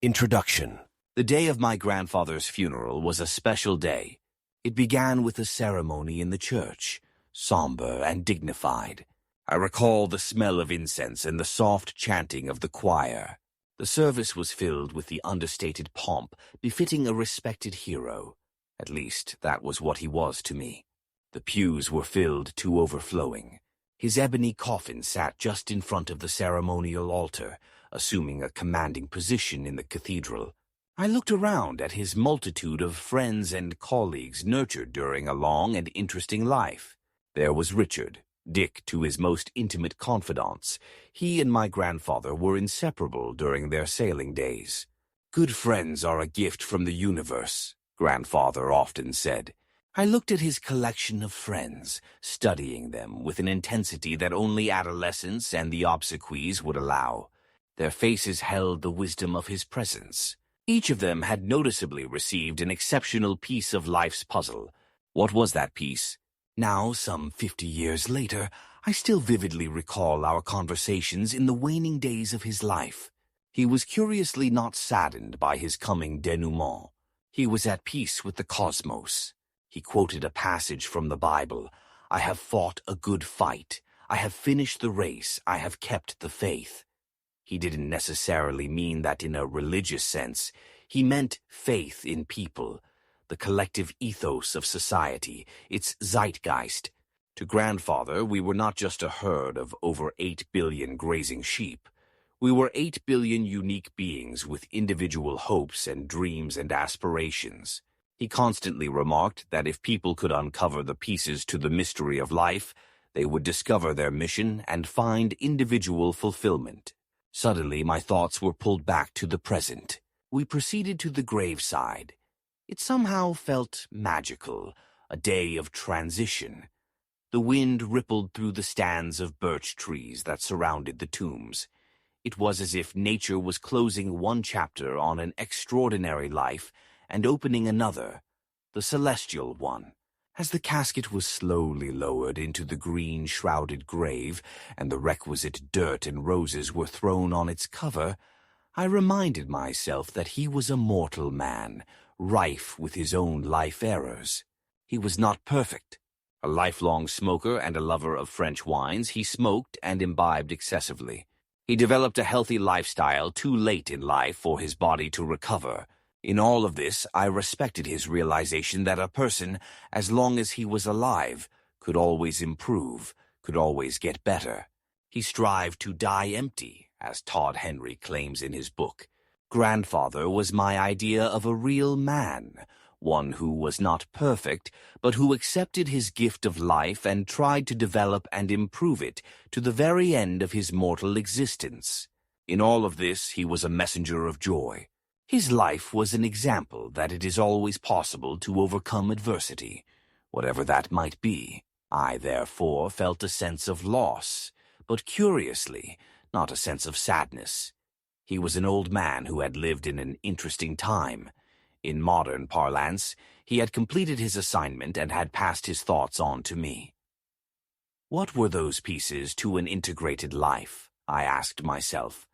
Introduction. The day of my grandfather's funeral was a special day. It began with a ceremony in the church, somber and dignified. I recall the smell of incense and the soft chanting of the choir. The service was filled with the understated pomp befitting a respected hero. At least, that was what he was to me. The pews were filled to overflowing. His ebony coffin sat just in front of the ceremonial altar, assuming a commanding position in the cathedral. I looked around at his multitude of friends and colleagues nurtured during a long and interesting life. There was Richard, Dick to his most intimate confidants. He and my grandfather were inseparable during their sailing days. "Good friends are a gift from the universe," grandfather often said. I looked at his collection of friends, studying them with an intensity that only adolescence and the obsequies would allow. Their faces held the wisdom of his presence. Each of them had noticeably received an exceptional piece of life's puzzle. What was that piece? Now, some 50 years later, I still vividly recall our conversations in the waning days of his life. He was curiously not saddened by his coming denouement. He was at peace with the cosmos. He quoted a passage from the Bible, "I have fought a good fight. I have finished the race. I have kept the faith." He didn't necessarily mean that in a religious sense. He meant faith in people, the collective ethos of society, its zeitgeist. To grandfather, we were not just a herd of over 8 billion grazing sheep. We were 8 billion unique beings with individual hopes and dreams and aspirations. He constantly remarked that if people could uncover the pieces to the mystery of life, they would discover their mission and find individual fulfillment. Suddenly, my thoughts were pulled back to the present. We proceeded to the graveside. It somehow felt magical, a day of transition. The wind rippled through the stands of birch trees that surrounded the tombs. It was as if nature was closing one chapter on an extraordinary life and opening another, the celestial one. As the casket was slowly lowered into the green-shrouded grave and the requisite dirt and roses were thrown on its cover, I reminded myself that he was a mortal man, rife with his own life errors. He was not perfect. A lifelong smoker and a lover of French wines, he smoked and imbibed excessively. He developed a healthy lifestyle too late in life for his body to recover. In all of this, I respected his realization that a person, as long as he was alive, could always improve, could always get better. He strived to die empty, as Todd Henry claims in his book. Grandfather was my idea of a real man, one who was not perfect, but who accepted his gift of life and tried to develop and improve it to the very end of his mortal existence. In all of this, he was a messenger of joy. His life was an example that it is always possible to overcome adversity, whatever that might be. I, therefore, felt a sense of loss, but curiously, not a sense of sadness. He was an old man who had lived in an interesting time. In modern parlance, he had completed his assignment and had passed his thoughts on to me. What were those pieces to an integrated life? I asked myself.